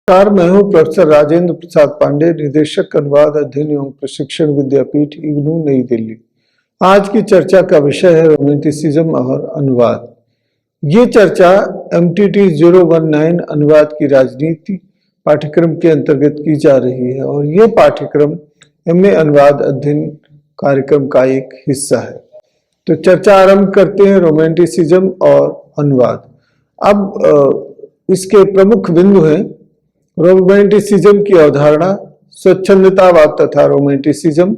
नमस्कार, मैं हूं प्रोफेसर राजेंद्र प्रसाद पांडे, निदेशक अनुवाद अध्ययन एवं प्रशिक्षण विद्यापीठ इग्नू नई दिल्ली। आज की चर्चा का विषय है रोमांटिसिज्म और अनुवाद। ये चर्चा MTT 019 अनुवाद की राजनीति पाठ्यक्रम के अंतर्गत की जा रही है और ये पाठ्यक्रम MA अनुवाद अध्ययन कार्यक्रम का एक हिस्सा है। तो चर्चा आरंभ करते हैं रोमांटिसिज्म और अनुवाद। अब इसके प्रमुख बिंदु हैं रोमांटिसिज्म की अवधारणा, स्वच्छंदतावाद तथा रोमांटिसिज्म,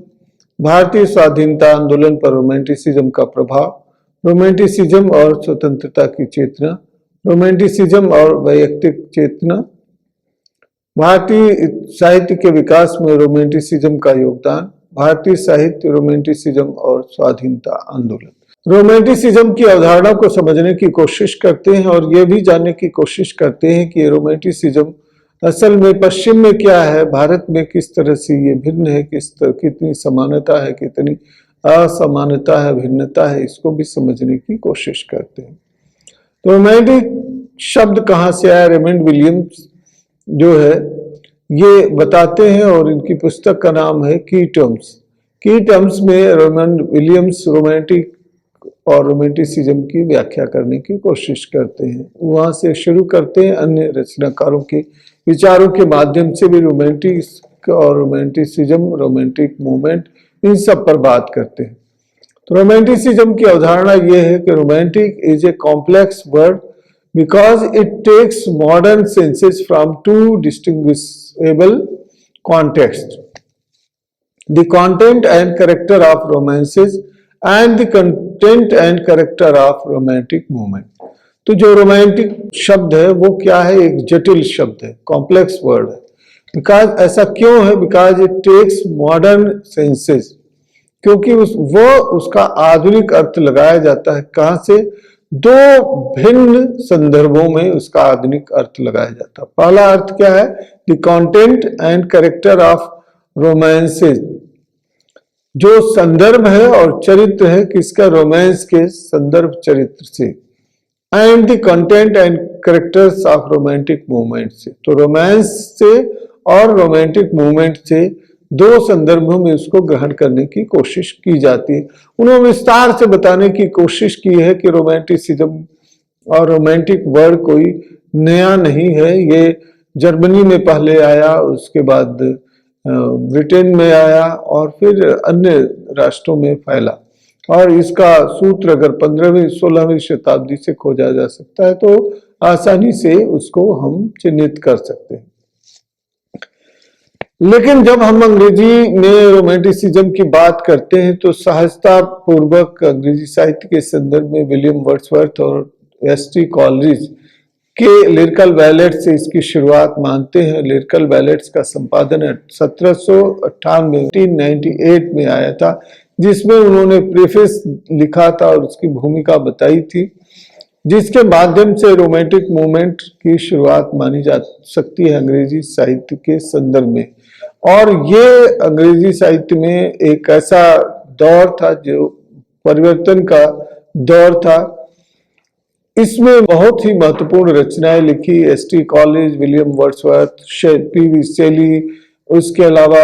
भारतीय स्वाधीनता आंदोलन पर रोमांटिसिज्म का प्रभाव, रोमांटिसिज्म और स्वतंत्रता की चेतना, रोमांटिसिज्म और वैयक्तिक चेतना, भारतीय साहित्य के विकास में रोमांटिसिज्म का योगदान, भारतीय साहित्य, रोमांटिसिज्म और स्वाधीनता आंदोलन। रोमांटिसिज्म की अवधारणा को समझने की कोशिश करते हैं और यह भी जानने की कोशिश करते हैं कि रोमांटिसिज्म असल में पश्चिम में क्या है, भारत में किस तरह से ये भिन्न है, कितनी समानता है, कितनी असमानता है, भिन्नता है, इसको भी समझने की कोशिश करते हैं। तो रोमांटिक शब्द कहाँ से आया, रेमंड विलियम्स जो है ये बताते हैं और इनकी पुस्तक का नाम है की टर्म्स। की टर्म्स में रेमंड विलियम्स रोमांटिक और रोमांटिसिज्म की व्याख्या करने की कोशिश करते हैं। वहां से शुरू करते हैं, अन्य रचनाकारों के विचारों के माध्यम से भी रोमांटिक और रोमांटिसिज्म, रोमांटिक मूवमेंट, इन सब पर बात करते हैं। तो रोमांटिसिज्म की अवधारणा यह है कि romantic is a complex word because it takes modern senses from two distinguishable context, the content and character of romances and the content and character of romantic movement. तो जो रोमांटिक शब्द है वो क्या है, एक जटिल शब्द है, कॉम्प्लेक्स वर्ड है। बिकॉज ऐसा क्यों है, because it takes modern senses, क्योंकि उसका आधुनिक अर्थ लगाया जाता है। कहां से? दो भिन्न संदर्भों में उसका आधुनिक अर्थ लगाया जाता है। पहला अर्थ क्या है, the content and character of romances, जो संदर्भ है और चरित्र है किसका, रोमांस के संदर्भ चरित्र से, and the content and characters of romantic movement से। तो रोमांस से और रोमांटिक मूवमेंट से दो संदर्भों में उसको ग्रहण करने की कोशिश की जाती है। उन्होंने विस्तार से बताने की कोशिश की है कि रोमांटिसिज्म और रोमांटिक वर्ड कोई नया नहीं है। ये जर्मनी में पहले आया, उसके बाद ब्रिटेन में आया और फिर अन्य राष्ट्रों में फैला। और इसका सूत्र अगर 15वीं 16वीं शताब्दी से खोजा जा सकता है तो आसानी से उसको हम चिन्हित कर सकते हैं। लेकिन जब हम अंग्रेजी में रोमांटिसिज्म की बात करते हैं तो सहजता पूर्वक अंग्रेजी साहित्य के संदर्भ में विलियम वर्ड्सवर्थ और S.T. कॉलरिज के लिरिकल बैलेट से इसकी शुरुआत मानते हैं। लिरिकल बैलेट्स का संपादन 1798 1898 में आया था, जिसमें उन्होंने प्रेफेस लिखा था और उसकी भूमिका बताई थी, जिसके माध्यम से रोमांटिक मूवमेंट की शुरुआत मानी जा सकती है अंग्रेजी साहित्य के संदर्भ में। और ये अंग्रेजी साहित्य में एक ऐसा दौर था जो परिवर्तन का दौर था। इसमें बहुत ही महत्वपूर्ण रचनाएं लिखी S.T. Coleridge, William Wordsworth, P.V. शेली, उसके अलावा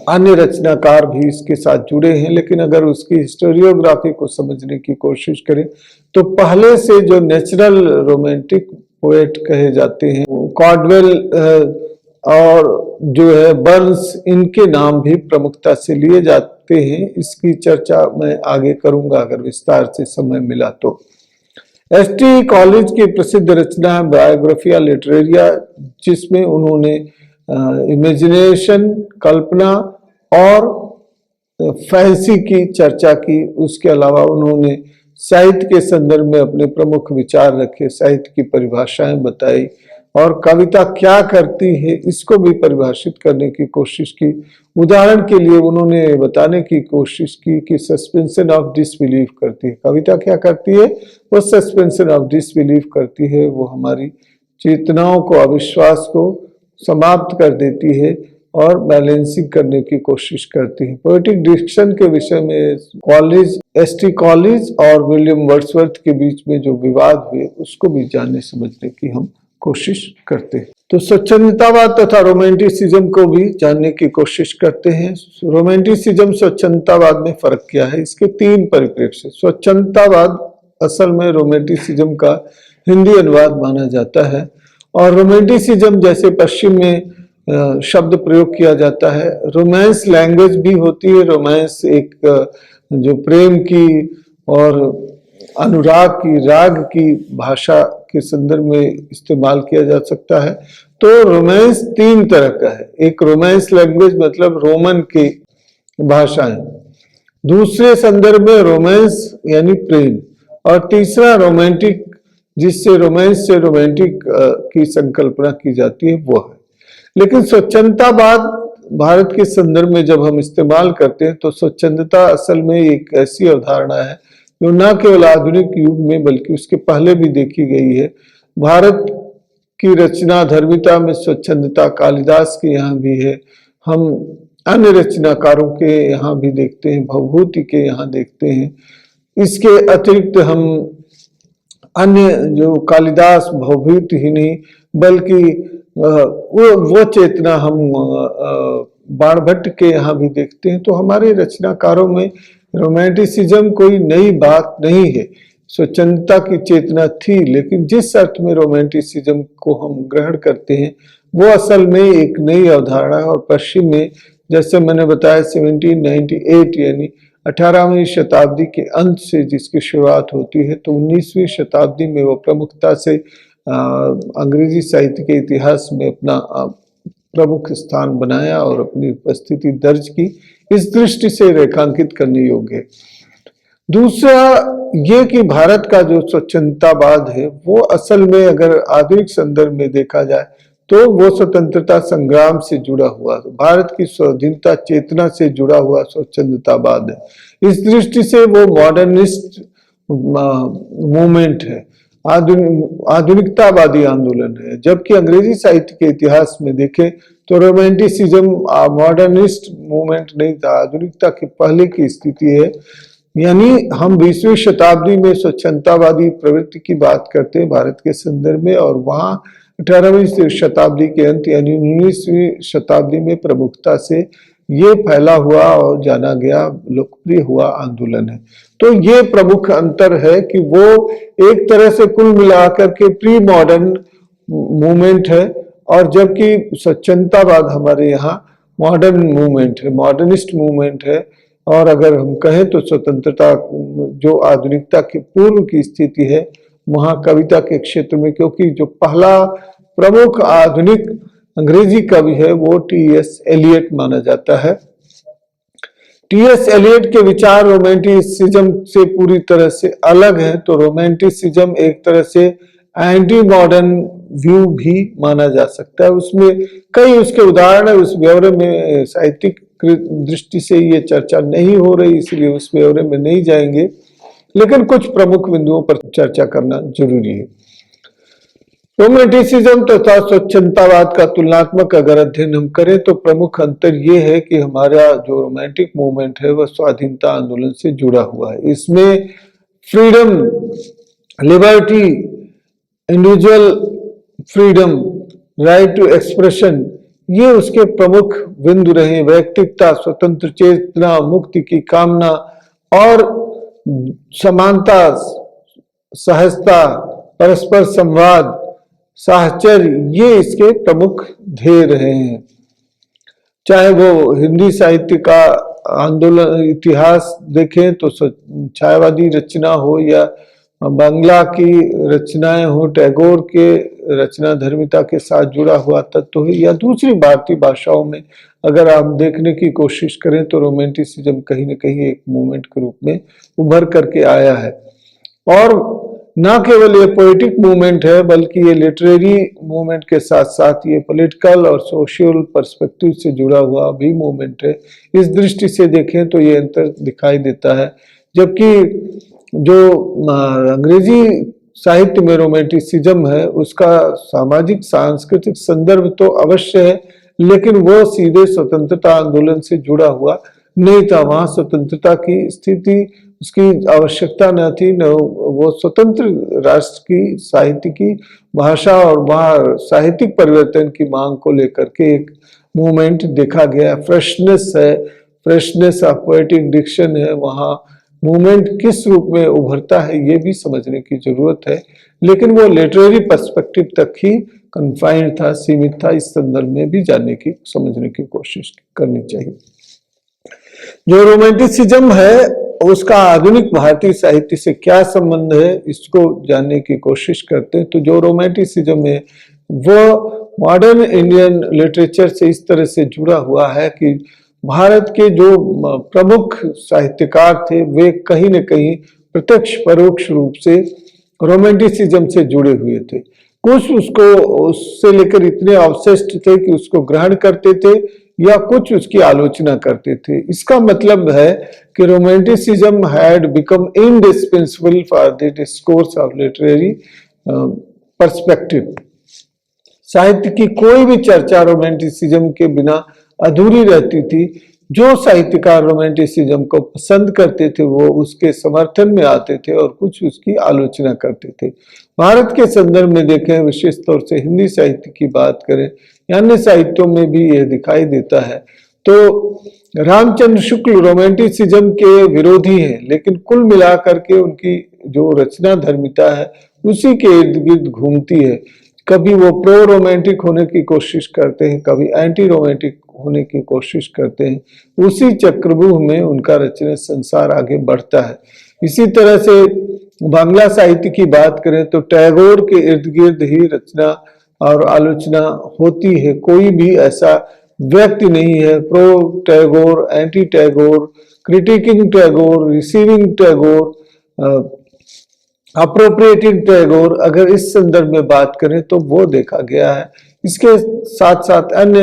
अन्य रचनाकार भी इसके साथ जुड़े हैं। लेकिन अगर उसकी हिस्टोरियोग्राफी को समझने की कोशिश करें तो पहले से जो नेचुरल रोमांटिक पोएट कहे जाते हैं, कॉडवेल और जो है बर्न्स, इनके नाम भी प्रमुखता से लिए जाते हैं। इसकी चर्चा मैं आगे करूंगा अगर विस्तार से समय मिला तो। S.T. कॉलरिज की प्रसिद्ध रचना है बायोग्राफिया लिटरेरिया, जिसमें उन्होंने इमेजिनेशन, कल्पना और फैंसी की चर्चा की। उसके अलावा उन्होंने साहित्य के संदर्भ में अपने प्रमुख विचार रखे, साहित्य की परिभाषाएं बताई और कविता क्या करती है इसको भी परिभाषित करने की कोशिश की। उदाहरण के लिए उन्होंने बताने की कोशिश की कि सस्पेंशन ऑफ डिसबिलीफ करती है। कविता क्या करती है? वो सस्पेंशन ऑफ डिसबिलीफ करती है, वो हमारी चेतनाओं को, अविश्वास को समाप्त कर देती है और बैलेंसिंग करने की कोशिश करती है। पोएटिक डिक्शन के विषय में कॉलरिज, S.T. कॉलरिज और विलियम वर्ड्सवर्थ के बीच में जो विवाद हुए उसको भी जानने समझने की हम कोशिश करते हैं। तो स्वच्छंदतावाद तथा रोमांटिसिज्म को भी जानने की कोशिश करते हैं। रोमांटिसिज्म स्वच्छंदतावाद में फर्क क्या है, इसके तीन परिप्रेक्ष्य। स्वच्छंदतावाद असल में रोमांटिसिज्म का हिंदी अनुवाद माना जाता है, और रोमांटिसिज्म जैसे पश्चिम में शब्द प्रयोग किया जाता है। रोमांस लैंग्वेज भी होती है। रोमांस एक जो प्रेम की और अनुराग की, राग की भाषा के संदर्भ में इस्तेमाल किया जा सकता है। तो रोमांस तीन तरह का है। एक रोमांस लैंग्वेज मतलब रोमन की भाषाएं, दूसरे संदर्भ में रोमांस यानी प्रेम, और तीसरा रोमांटिक, जिससे रोमांस से रोमांटिक की संकल्पना की जाती है, वो है। लेकिन स्वच्छंदतावाद भारत के संदर्भ में जब हम इस्तेमाल करते हैं तो स्वच्छंदता असल में एक ऐसी अवधारणा है जो न केवल आधुनिक युग में बल्कि उसके पहले भी देखी गई है। भारत की रचना धर्मिता में स्वच्छंदता कालिदास के यहाँ भी है, हम अन्य रचनाकारों के यहाँ भी देखते हैं, भवभूति के यहाँ देखते हैं। इसके अतिरिक्त हम अन्य जो कालिदास भवभूति ही नहीं बल्कि वो चेतना हम बाणभट्ट के यहाँ भी देखते हैं। तो हमारे रचनाकारों में रोमांटिसिज्म कोई नई बात नहीं है, स्वच्छंदता की चेतना थी, लेकिन जिस अर्थ में रोमांटिसिज्म को हम ग्रहण करते हैं वो असल में एक नई अवधारणा है। और पश्चिम में जैसे मैंने बताया 1798 यानी 18वीं शताब्दी के अंत से जिसकी शुरुआत होती है, तो 19वीं शताब्दी में वो प्रमुखता से अंग्रेजी साहित्य के इतिहास में अपना प्रमुख स्थान बनाया और अपनी उपस्थिति दर्ज की। इस दृष्टि से रेखांकित करने योग्य है। दूसरा ये कि भारत का जो स्वच्छंदतावाद है वो असल में अगर आधुनिक संदर्भ में देखा जाए तो वो स्वतंत्रता संग्राम से जुड़ा हुआ, भारत की स्वाधीनता चेतना से जुड़ा हुआ स्वच्छंदतावाद है। इस दृष्टि से वो मॉडर्निस्ट मूवमेंट है, आधुनिकतावादी आंदोलन है। जबकि अंग्रेजी साहित्य के इतिहास में देखें तो रोमांटिसिज्म मॉडर्निस्ट मूवमेंट नहीं था, आधुनिकता के पहले की स्थिति है। यानी हम 20वीं शताब्दी में स्वच्छंदतावादी प्रवृत्ति की बात करते हैं भारत के संदर्भ में, और वहां 18वीं शताब्दी के अंत यानी 19वीं शताब्दी में प्रमुखता से ये फैला हुआ और जाना गया लोकप्रिय हुआ आंदोलन है। तो ये प्रमुख अंतर है कि वो एक तरह से कुल मिलाकर के प्री मॉडर्न मूवमेंट है, और जबकि स्वच्छंदतावाद हमारे यहाँ मॉडर्न मूवमेंट है, मॉडर्निस्ट मूवमेंट है। और अगर हम कहें तो स्वतंत्रता जो आधुनिकता के पूर्व की स्थिति है वहाँ कविता के क्षेत्र में, क्योंकि जो पहला प्रमुख आधुनिक अंग्रेजी कवि है वो टी.एस. एलियट माना जाता है। टी.एस. एलियट के विचार रोमांटिसिज्म से पूरी तरह से अलग है। तो रोमांटिसिज्म एक तरह से एंटी मॉडर्न व्यू भी माना जा सकता है। उसमें कई उसके उदाहरण है, उस ब्यौरे में साहित्यिक दृष्टि से ये चर्चा नहीं हो रही, इसलिए उस ब्यौरे में नहीं जाएंगे, लेकिन कुछ प्रमुख बिंदुओं पर चर्चा करना जरूरी है। रोमांटिसिज्म तथा स्वच्छंदतावाद का तुलनात्मक अगर अध्ययन हम करें तो प्रमुख अंतर ये है कि हमारा जो रोमांटिक मूवमेंट है वह स्वाधीनता आंदोलन से जुड़ा हुआ है। इसमें freedom, liberty, individual freedom, right to expression, ये उसके प्रमुख बिंदु रहे। वैयक्तिकता, स्वतंत्र चेतना, मुक्ति की कामना और समानता, सहजता, परस्पर संवाद, साहचर्य, ये इसके प्रमुख ध्येय रहे हैं। चाहे वो हिंदी साहित्य का आंदोलन इतिहास देखें तो छायावादी रचना हो या बांग्ला की रचनाएं हो, टैगोर के रचना धर्मिता के साथ जुड़ा हुआ तत्व हो, या दूसरी भारतीय भाषाओं में अगर आप देखने की कोशिश करें तो रोमांटिसिज्म कहीं न कहीं एक मूवमेंट के रूप में उभर करके आया है। और न केवल ये पोएटिक मूवमेंट है बल्कि ये लिटरेरी मूवमेंट के साथ साथ ये पॉलिटिकल और सोशल पर्सपेक्टिव से जुड़ा हुआ भी मूवमेंट है। इस दृष्टि से देखें तो ये अंतर दिखाई देता है। जबकि जो अंग्रेजी साहित्य में रोमांटिसिज्म है उसका सामाजिक सांस्कृतिक संदर्भ तो अवश्य है, लेकिन वो सीधे स्वतंत्रता आंदोलन से जुड़ा हुआ नहीं था। वहां स्वतंत्रता की स्थिति, उसकी आवश्यकता न थी, न वो स्वतंत्र राष्ट्र की साहित्य की भाषा और वहाँ साहित्यिक परिवर्तन की मांग को लेकर के एक मूवमेंट देखा गया। फ्रेशनेस है, फ्रेशनेस ऑफ पोएटिक डिक्शन है, वहाँ मूवमेंट किस रूप में उभरता है ये भी समझने की जरूरत है। लेकिन वो लिटरेरी पर्सपेक्टिव तक ही कन्फाइंड था, सीमित था। इस संदर्भ में भी जानने की, समझने की कोशिश करनी चाहिए। जो रोमांटिसिज्म है उसका आधुनिक भारतीय साहित्य से क्या संबंध है, इसको जानने की कोशिश करते हैं। तो जो रोमांटिसिज्म है वो मॉडर्न इंडियन लिटरेचर से इस तरह से जुड़ा हुआ है कि भारत के जो प्रमुख साहित्यकार थे वे कहीं न कहीं प्रत्यक्ष परोक्ष रूप से रोमांटिसिज्म से जुड़े हुए थे। कुछ उसको उससे लेकर इतने ऑब्सेस्ड थे कि उसको ग्रहण करते थे या कुछ उसकी आलोचना करते थे। इसका मतलब है कि romanticism had become indispensable for the discourse of literary perspective. साहित्य की कोई भी चर्चा रोमांटिसिज्म के बिना अधूरी रहती थी। जो साहित्यकार रोमांटिसिज्म को पसंद करते थे वो उसके समर्थन में आते थे और कुछ उसकी आलोचना करते थे। भारत के संदर्भ में देखें, विशेष तौर से हिंदी साहित्य की बात करें, अन्य साहित्यों में भी यह दिखाई देता है। तो रामचंद्र शुक्ल रोमांटिसिज्म के विरोधी हैं, लेकिन कुल मिलाकर के उनकी जो रचना धर्मिता है उसी के इर्द गिर्द घूमती है। कभी वो प्रो रोमांटिक होने की कोशिश करते हैं, कभी एंटी रोमांटिक होने की कोशिश करते हैं। उसी चक्रव्यूह में उनका रचना संसार आगे बढ़ता है। इसी तरह से बांग्ला साहित्य की बात करें तो टैगोर के इर्द गिर्द ही रचना और आलोचना होती है। कोई भी ऐसा व्यक्ति नहीं है pro Tagore, anti Tagore, critiquing Tagore, receiving Tagore, appropriating Tagore, अगर इस संदर्भ में बात करें तो वो देखा गया है। इसके साथ साथ अन्य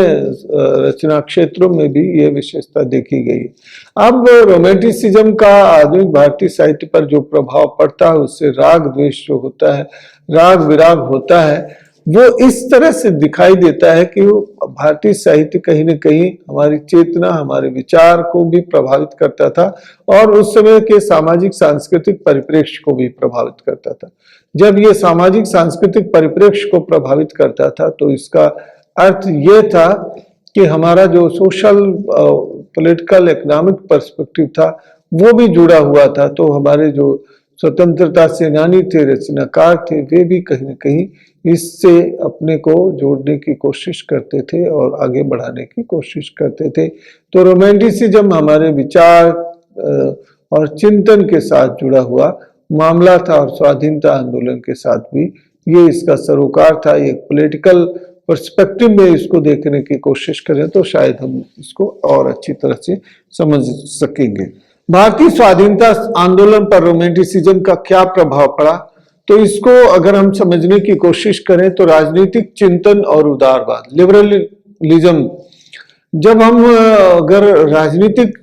रचना क्षेत्रों में भी ये विशेषता देखी गई है। अब रोमांटिसिज्म का आधुनिक भारतीय साहित्य पर जो प्रभाव पड़ता है उससे राग द्वेष जो होता है, राग विराग होता है, वो इस तरह से दिखाई देता है कि वो भारतीय साहित्य कहीं न कहीं हमारी चेतना, हमारे विचार को भी प्रभावित करता था और उस समय के सामाजिक सांस्कृतिक परिप्रेक्ष्य को भी प्रभावित करता था। जब ये सामाजिक सांस्कृतिक परिप्रेक्ष्य को प्रभावित करता था तो इसका अर्थ ये था कि हमारा जो सोशल पॉलिटिकल इकोनॉमिक पर्सपेक्टिव था वो भी जुड़ा हुआ था। तो हमारे जो स्वतंत्रता सेनानी थे, रचनाकार थे, वे भी कहीं न कहीं इससे अपने को जोड़ने की कोशिश करते थे और आगे बढ़ाने की कोशिश करते थे। तो रोमांटिसिज्म हमारे विचार और चिंतन के साथ जुड़ा हुआ मामला था और स्वाधीनता आंदोलन के साथ भी ये इसका सरोकार था। एक पॉलिटिकल पर्सपेक्टिव में इसको देखने की कोशिश करें तो शायद हम इसको और अच्छी तरह से समझ सकेंगे। भारतीय स्वाधीनता आंदोलन पर रोमांटिसिज्म का क्या प्रभाव पड़ा, तो इसको अगर हम समझने की कोशिश करें तो राजनीतिक चिंतन और उदारवाद, लिबरलिज्म, जब हम अगर राजनीतिक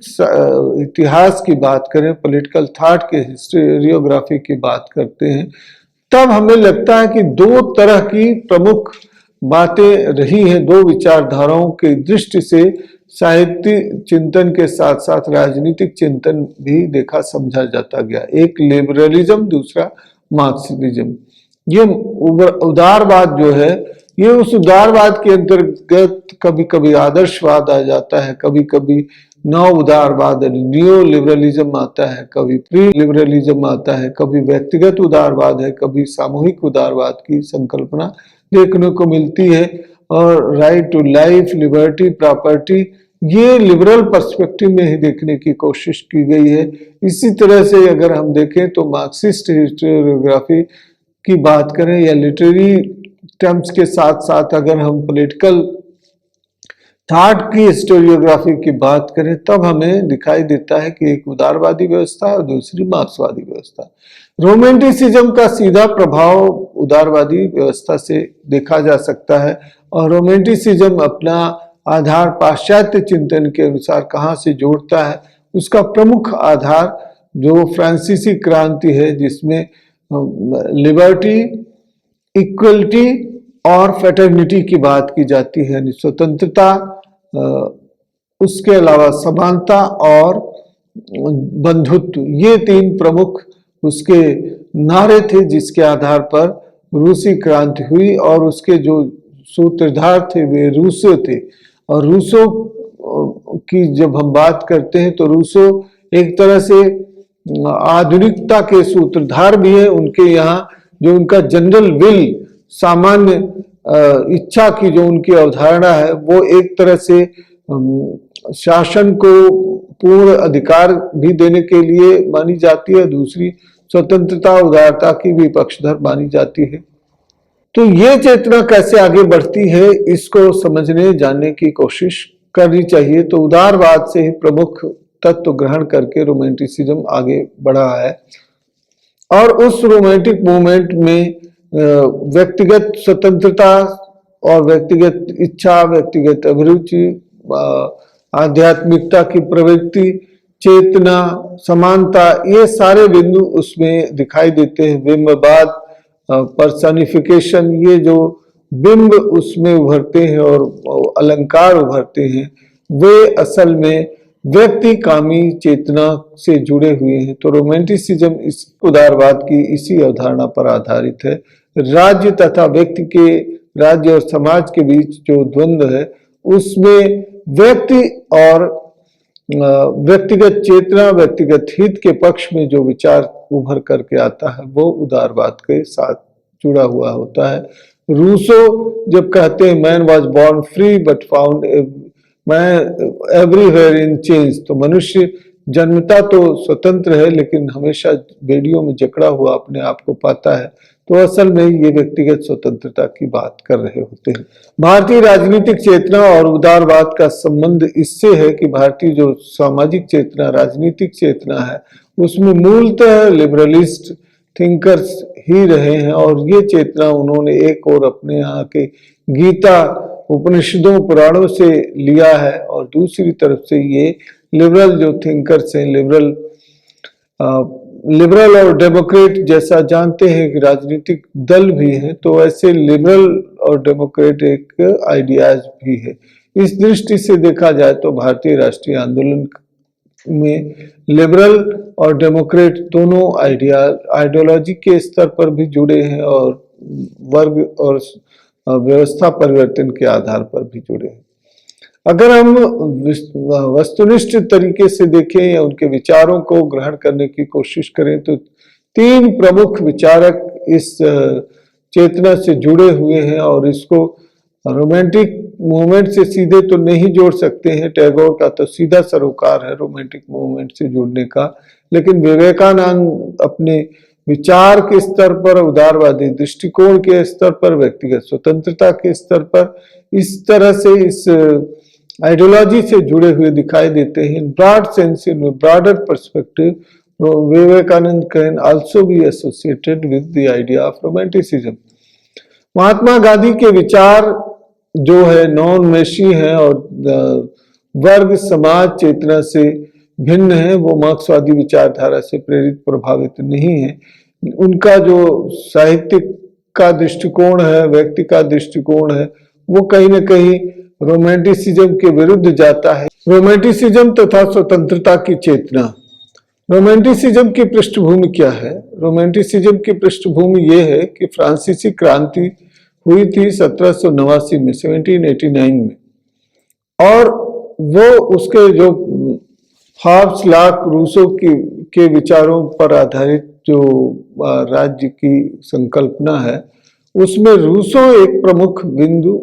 इतिहास की बात करें, पॉलिटिकल थॉट के हिस्टोरियोग्राफी की बात करते हैं, तब हमें लगता है कि दो तरह की प्रमुख बातें रही हैं। दो विचारधाराओं की दृष्टि से साहित्य चिंतन के साथ साथ राजनीतिक चिंतन भी देखा समझा जाता गया। एक लिबरलिज्म, दूसरा मार्क्सिज्म। ये उदारवाद जो है, ये उस उदारवाद के अंतर्गत कभी कभी आदर्शवाद आ जाता है, कभी कभी नव उदारवाद न्यू लिबरलिज्म आता है, कभी प्री लिबरलिज्म आता है, कभी व्यक्तिगत उदारवाद है, कभी सामूहिक उदारवाद की संकल्पना देखने को मिलती है। और right to life, liberty, property, ये लिबरल पर्सपेक्टिव में ही देखने की कोशिश की गई है। इसी तरह से अगर हम देखें तो मार्क्सिस्ट हिस्टोरियोग्राफी की बात करें या लिटरेरी टर्म्स के साथ साथ अगर हम पॉलिटिकल थॉट की हिस्टोरियोग्राफी की बात करें तब हमें दिखाई देता है कि एक उदारवादी व्यवस्था और दूसरी मार्क्सवादी व्यवस्था। रोमांटिसिज्म का सीधा प्रभाव उदारवादी व्यवस्था से देखा जा सकता है और रोमांटिसिज्म अपना आधार पाश्चात्य चिंतन के अनुसार कहाँ से जोड़ता है, उसका प्रमुख आधार जो फ्रांसीसी क्रांति है जिसमें लिबर्टी, इक्वलिटी और फ्रेटर्निटी की बात की जाती है, यानी स्वतंत्रता, उसके अलावा समानता और बंधुत्व, ये तीन प्रमुख उसके नारे थे जिसके आधार पर रूसी क्रांति हुई, और उसके जो सूत्रधार थे वे रूसो थे। और रूसो की जब हम बात करते हैं तो रूसो एक तरह से आधुनिकता के सूत्रधार भी है। उनके यहाँ जो उनका जनरल विल, सामान्य इच्छा की जो उनकी अवधारणा है, वो एक तरह से शासन को पूर्ण अधिकार भी देने के लिए मानी जाती है, दूसरी स्वतंत्रता उदारता की भी पक्षधर मानी जाती है। तो ये चेतना कैसे आगे बढ़ती है, इसको समझने जानने की कोशिश करनी चाहिए। तो उदारवाद से ही प्रमुख तत्व ग्रहण करके रोमांटिसिज्म आगे बढ़ा है, और उस रोमांटिक मूवमेंट में व्यक्तिगत स्वतंत्रता और व्यक्तिगत इच्छा, व्यक्तिगत अभिरुचि, आध्यात्मिकता की प्रवृत्ति, चेतना, समानता, ये सारे बिंदु उसमें दिखाई देते हैं। बिंबवाद, पर्सनिफिकेशन, ये जो बिंब उसमें उभरते हैं और अलंकार उभरते हैं, वे असल में व्यक्ति कामी चेतना से जुड़े हुए हैं। तो रोमांटिसिज्म इस उदारवाद की इसी अवधारणा पर आधारित है। राज्य तथा व्यक्ति के, राज्य और समाज के बीच जो द्वंद्व है, उसमें व्यक्ति और व्यक्तिगत चेतना, व्यक्तिगत हित के पक्ष में जो विचार उभर करके आता है, वो उदारवाद के साथ जुड़ा हुआ होता है। रूसो जब कहते हैं man was born free but found everywhere in change, तो मनुष्य जन्मता तो स्वतंत्र है लेकिन हमेशा बेड़ियों में जकड़ा हुआ अपने आप को पाता है। तो असल में ये व्यक्तिगत स्वतंत्रता की बात कर रहे होते हैं। भारतीय राजनीतिक चेतना और उदारवाद का संबंध इससे है कि भारतीय जो सामाजिक चेतना, राजनीतिक चेतना है, उसमें मूलतः लिबरलिस्ट थिंकर्स ही रहे हैं, और ये चेतना उन्होंने एक और अपने यहाँ के गीता, उपनिषदों, पुराणों से लिया है, और दूसरी तरफ से ये लिबरल जो थिंकर्स हैं, लिबरल और डेमोक्रेट, जैसा जानते हैं कि राजनीतिक दल भी है, तो ऐसे लिबरल और डेमोक्रेटिक आइडियाज भी है। इस दृष्टि से देखा जाए तो भारतीय राष्ट्रीय आंदोलन में लिबरल और डेमोक्रेट दोनों आइडियोलॉजी के स्तर पर भी जुड़े हैं, और वर्ग और व्यवस्था परिवर्तन के आधार पर भी जुड़े हैं। अगर हम वस्तुनिष्ठ तरीके से देखें या उनके विचारों को ग्रहण करने की कोशिश करें, तो तीन प्रमुख विचारक इस चेतना से जुड़े हुए हैं, और इसको रोमांटिक मूवमेंट से सीधे तो नहीं जोड़ सकते हैं। टैगोर का तो सीधा सरोकार है रोमांटिक मूवमेंट से जुड़ने का, लेकिन विवेकानंद अपने विचार के स्तर पर, उदारवादी दृष्टिकोण के स्तर पर, व्यक्तिगत स्वतंत्रता के स्तर पर इस तरह से इस आइडियोलॉजी से जुड़े हुए दिखाई देते हैं। In broad sense, in broader perspective, Vivekananda can also be associated with the idea of romanticism. Mahatma Gandhi के विचार जो है नॉन मेशी है और वर्ग समाज चेतना से भिन्न है, वो मार्क्सवादी विचारधारा से प्रेरित प्रभावित नहीं है। उनका जो साहित्यिक का दृष्टिकोण है, व्यक्ति का दृष्टिकोण है, वो कहीं ना कहीं रोमांटिसिज्म के विरुद्ध जाता है। रोमांटिसिज्म तथा स्वतंत्रता की चेतना। रोमांटिसिज्म की पृष्ठभूमि क्या है? रोमांटिसिज्म की पृष्ठभूमि ये है कि फ्रांसीसी क्रांति हुई थी 1789 में, 1789 में, और वो उसके जो हाब्स लाक रूसो के विचारों पर आधारित जो राज्य की संकल्पना है, उसमें रूसो एक प्रमुख बिंदु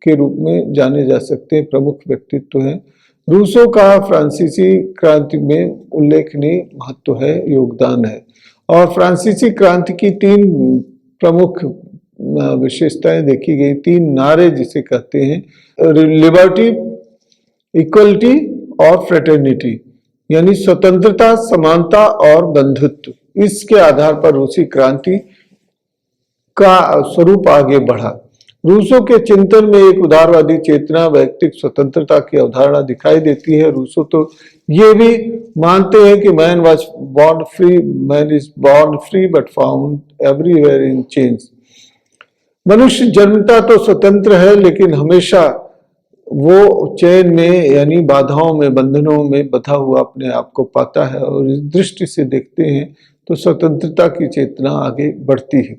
के रूप में जाने जा सकते हैं, प्रमुख व्यक्तित्व हैं। रूसो का फ्रांसीसी क्रांति में उल्लेखनीय महत्व है, योगदान है, और फ्रांसीसी क्रांति की तीन प्रमुख विशेषताएं देखी गई, तीन नारे जिसे कहते हैं, लिबर्टी, इक्वलिटी और फ्रेटर्निटी, यानी स्वतंत्रता, समानता और बंधुत्व। इसके आधार पर रूसी क्रांति का स्वरूप आगे बढ़ा। रूसो के चिंतन में एक उदारवादी चेतना, व्यक्तिक स्वतंत्रता की अवधारणा दिखाई देती है। रूसो तो ये भी मानते हैं कि man was born free, man is born free but found everywhere in change. मनुष्य जन्मता तो स्वतंत्र है लेकिन हमेशा वो चैन में, यानी बाधाओं में, बंधनों में बंधा हुआ अपने आप को पाता है। और इस दृष्टि से देखते हैं तो स्वतंत्रता की चेतना आगे बढ़ती है।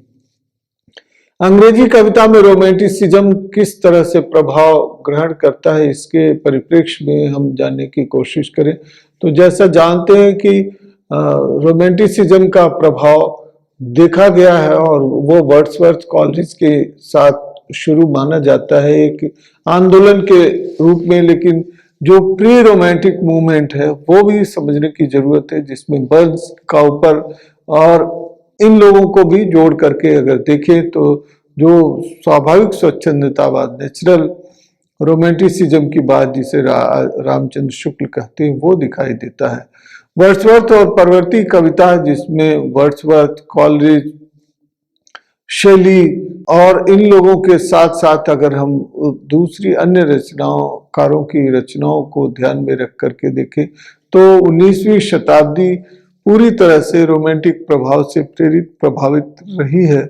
अंग्रेजी कविता में रोमांटिसिज्म किस तरह से प्रभाव ग्रहण करता है, इसके परिप्रेक्ष्य में हम जानने की कोशिश करें तो जैसा जानते हैं कि रोमांटिसिज्म का प्रभाव देखा गया है और वो वर्ड्सवर्थ कॉलेज के साथ शुरू माना जाता है एक आंदोलन के रूप में, लेकिन जो प्री रोमांटिक मूवमेंट है वो भी समझने की जरूरत है, जिसमें बर्न्स, काउपर और इन लोगों को भी जोड़ करके अगर देखें तो जो स्वाभाविक स्वच्छंदतावाद, नेचुरल रोमांटिसिज्म की बात जिसे रामचंद्र शुक्ल कहते हैं वो दिखाई देता है। वर्ड्सवर्थ और परवर्ती कविता जिसमें वर्ड्सवर्थ, कॉलरिज, शेली और इन लोगों के साथ साथ अगर हम दूसरी अन्य रचनाकारों की रचनाओं को ध्यान में रख करके देखें तो 19वीं शताब्दी पूरी तरह से रोमांटिक प्रभाव से प्रभावित रही है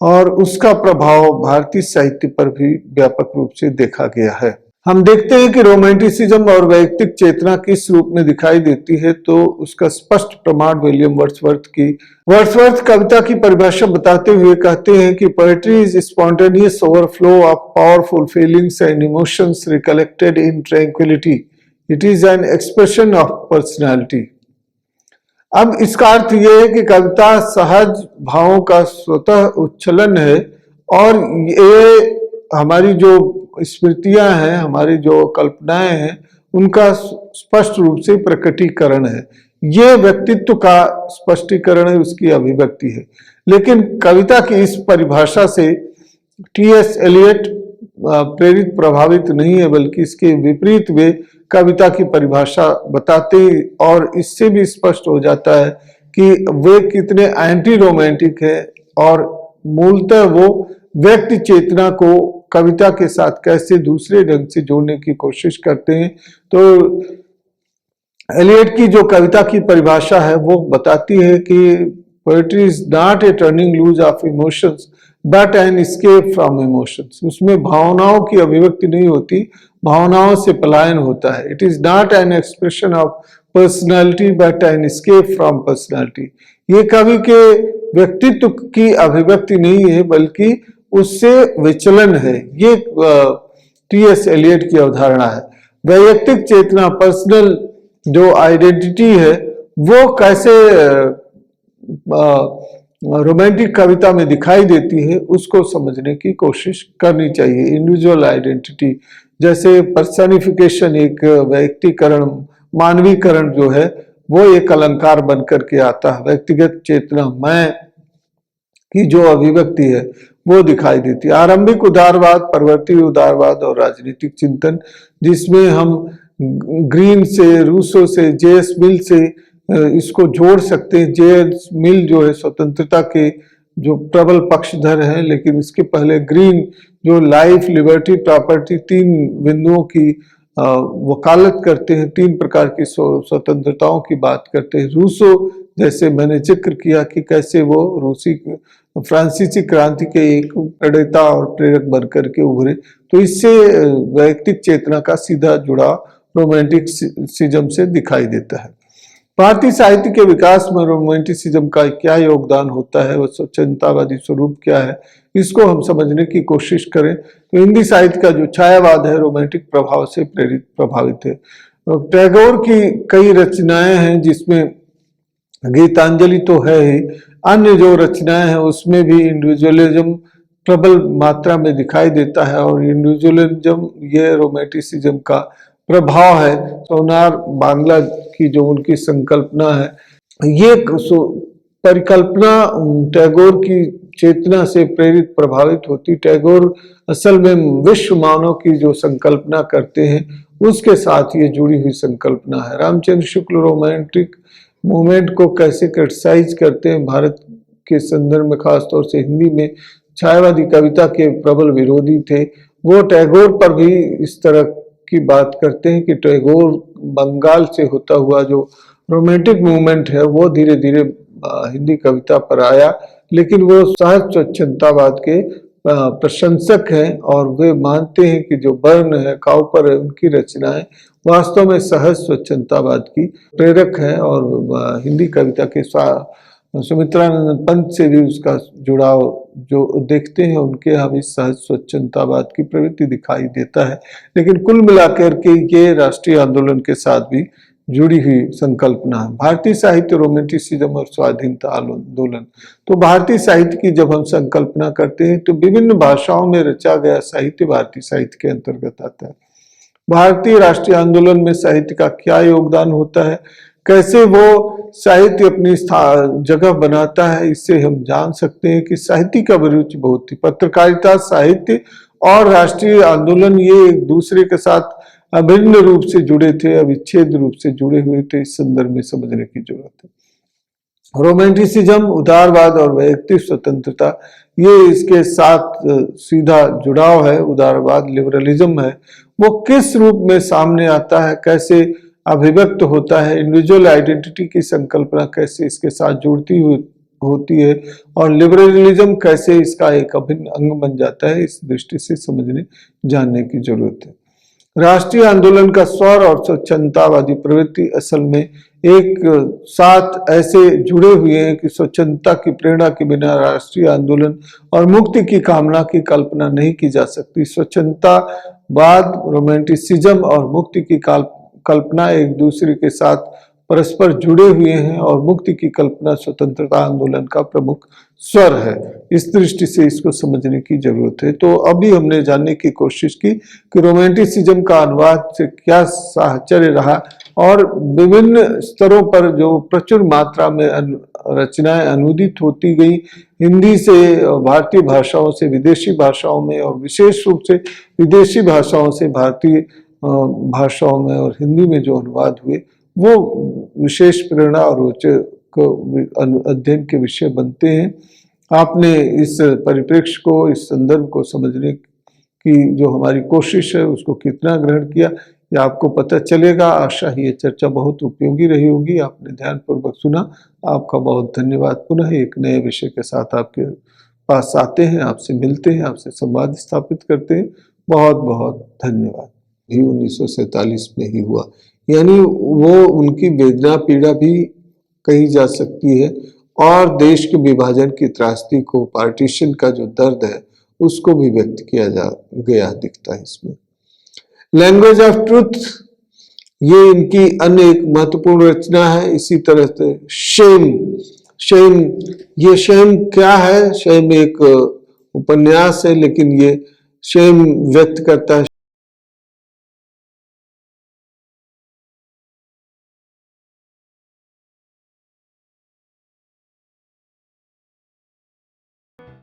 और उसका प्रभाव भारतीय साहित्य पर भी व्यापक रूप से देखा गया है। हम देखते हैं कि रोमांटिसिज्म और वैयक्तिक चेतना किस रूप में दिखाई देती है तो उसका स्पष्ट प्रमाण विलियम वर्ड्सवर्थ कविता की परिभाषा बताते हुए कहते हैं कि poetry is spontaneous overflow of powerful feelings and emotions recollected in tranquillity, it is an expression of personality. अब इसका अर्थ यह है कि कविता सहज भावों का स्वतः उच्छलन है और ये हमारी जो स्मृतियां हैं, हमारी जो कल्पनाएं हैं, उनका स्पष्ट रूप से प्रकटीकरण है। ये व्यक्तित्व का स्पष्टीकरण है, उसकी अभिव्यक्ति है। लेकिन कविता की इस परिभाषा से टी.एस. एलियट प्रेरित प्रभावित नहीं है, बल्कि इसके विपरीत वे कविता की परिभाषा बताते और इससे भी स्पष्ट हो जाता है कि वे कितने एंटी रोमांटिक है और मूलतः वो व्यक्ति चेतना को कविता के साथ कैसे दूसरे ढंग से जोड़ने की कोशिश करते हैं। तो एलियट की जो कविता की परिभाषा है वो बताती है कि poetry is not a turning loose of emotions but an escape from emotions. उसमें भावनाओं की अभिव्यक्ति नहीं होती, भावनाओं से पलायन होता है। It is not an expression of personality but an escape from personality. ये कवि के व्यक्तित्व की अभिव्यक्ति नहीं है बल्कि उससे विचलन है। ये टी.एस. एलियट की अवधारणा है। वैयक्तिक चेतना, पर्सनल जो आइडेंटिटी है वो कैसे रोमांटिक कविता में दिखाई देती है उसको समझने की कोशिश करनी चाहिए। इंडिविजुअल आइडेंटिटी जैसे पर्सनिफिकेशन, एक व्यक्तिकरण, मानवीकरण जो है वो एक अलंकार बन करके आता है। व्यक्तिगत चेतना, मैं की जो अभिव्यक्ति है वो दिखाई देती है। आरंभिक उदारवाद, परवर्ती उदारवाद और राजनीतिक चिंतन जिसमें हम ग्रीन से, रूसो से, जे.एस. मिल से इसको जोड़ सकते हैं। जे.एस. मिल जो है स्वतंत्रता के जो प्रबल पक्षधर हैं, लेकिन इसके पहले ग्रीन जो लाइफ, लिबर्टी, प्रॉपर्टी तीन बिंदुओं की वकालत करते हैं, तीन प्रकार की स्वतंत्रताओं की बात करते हैं। रूसो जैसे मैंने जिक्र किया कि कैसे वो फ्रांसीसी क्रांति के एक प्रणेता और प्रेरक बनकर के उभरे, तो इससे वैयक्तिक चेतना का सीधा जुड़ाव रोमांटिसिज्म से दिखाई देता है। भारतीय साहित्य के विकास में रोमांटिसिज्म का क्या योगदान होता है, वह स्वच्छंदतावादी स्वरूप क्या है, इसको हम समझने की कोशिश करें तो हिंदी साहित्य का जो छायावाद है रोमांटिक प्रभाव से प्रभावित है। टैगोर की कई रचनाएं हैं जिसमें गीतांजलि तो है ही, अन्य जो रचनाएं हैं उसमें भी इंडिविजुअलिज्म प्रबल मात्रा में दिखाई देता है और इंडिविजुअलिज्म ये रोमांटिसिज्म का प्रभाव है। सोनार बांग्ला की जो उनकी संकल्पना है, ये परिकल्पना टैगोर की चेतना से प्रेरित प्रभावित होती। टैगोर असल में विश्व मानव की जो संकल्पना करते हैं उसके साथ ये जुड़ी हुई संकल्पना है। रामचंद्र शुक्ल रोमांटिक मूवमेंट को कैसे क्रिटिसाइज करते हैं भारत के संदर्भ में, खासतौर से हिंदी में छायावादी कविता के प्रबल विरोधी थे। वो टैगोर पर भी इस तरह की बात करते हैं कि टैगोर बंगाल से होता हुआ जो रोमांटिक मूवमेंट है वो धीरे धीरे हिंदी कविता पर आया, लेकिन वो सहज स्वच्छंदतावाद के प्रशंसक हैं और वे मानते हैं कि जो बर्न है, काउपर है, उनकी रचनाएं वास्तव में सहज स्वच्छंदतावाद की प्रेरक है और हिंदी कविता के सुमित्रानंद पंत से भी उसका जुड़ाव जो देखते हैं उनके यहाँ भी सहज स्वच्छंदतावाद की प्रवृत्ति दिखाई देता है। लेकिन कुल मिलाकर के ये राष्ट्रीय आंदोलन के साथ भी जुड़ी हुई संकल्पना है। भारतीय साहित्य, रोमांटिसिज्म और स्वाधीनता आंदोलन। तो भारतीय साहित्य की जब हम संकल्पना करते हैं तो विभिन्न भाषाओं में रचा गया साहित्य भारतीय साहित्य के अंतर्गत आता है। भारतीय राष्ट्रीय आंदोलन में साहित्य का क्या योगदान होता है, कैसे वो साहित्य अपनी जगह बनाता है, इससे हम जान सकते हैं कि साहित्य का अभिरुचि बहुत थी। पत्रकारिता, साहित्य और राष्ट्रीय आंदोलन ये एक दूसरे के साथ अभिन्न रूप से जुड़े थे, अविच्छेद रूप से जुड़े हुए थे। इस संदर्भ में समझने की जरूरत है। रोमांटिसिज्म, उदारवाद और वैयक्तिक स्वतंत्रता, ये इसके साथ सीधा जुड़ाव है। उदारवाद लिबरलिज्म है, वो किस रूप में सामने आता है, कैसे अभिव्यक्त होता है, इंडिविजुअल आइडेंटिटी की संकल्पना कैसे इसके साथ जुड़ती होती है और लिबरलिज्म कैसे इसका एक अभिन्न अंग बन जाता है, इस दृष्टि से समझने जानने की जरूरत है। राष्ट्रीय आंदोलन का स्वर और स्वच्छंदतावादी प्रवृत्ति असल में एक साथ ऐसे जुड़े हुए हैं कि स्वच्छंदता की प्रेरणा के बिना राष्ट्रीय आंदोलन और मुक्ति की कामना की कल्पना नहीं की जा सकती। स्वच्छंदतावाद, रोमांटिसिज्म और मुक्ति की कल्पना एक दूसरे के साथ परस्पर जुड़े हुए हैं और मुक्ति की कल्पना स्वतंत्रता आंदोलन का प्रमुख स्वर है। इस दृष्टि से इसको समझने की जरूरत है। तो अभी हमने जानने की कोशिश की कि रोमांटिसिज्म का अनुवाद से क्या साहचर्य रहा और विभिन्न स्तरों पर जो प्रचुर मात्रा में रचनाएं अनुदित होती गई, हिंदी से भारतीय भाषाओं से विदेशी भाषाओं में और विशेष रूप से विदेशी भाषाओं से भारतीय भाषाओं में और हिंदी में जो अनुवाद हुए वो विशेष प्रेरणा और रोचक अध्ययन के विषय बनते हैं। आपने इस परिप्रेक्ष्य को, इस संदर्भ को समझने की जो हमारी कोशिश है उसको कितना ग्रहण किया ये आपको पता चलेगा। आशा ही ये चर्चा बहुत उपयोगी रही होगी। आपने ध्यानपूर्वक सुना, आपका बहुत धन्यवाद। पुनः एक नए विषय के साथ आपके पास आते हैं, आपसे मिलते हैं, आपसे संवाद स्थापित करते हैं। बहुत बहुत धन्यवाद। भी 1947 में ही हुआ, यानी वो उनकी वेदना पीड़ा भी कही जा सकती है और देश के विभाजन की त्रासदी को, पार्टीशन का जो दर्द है उसको भी व्यक्त किया जा गया दिखता है इसमें। लैंग्वेज ऑफ ट्रुथ, ये इनकी अन्य एक महत्वपूर्ण रचना है। इसी तरह से शेम, ये शेम क्या है? शेम एक उपन्यास है, लेकिन ये शेम व्यक्त करता है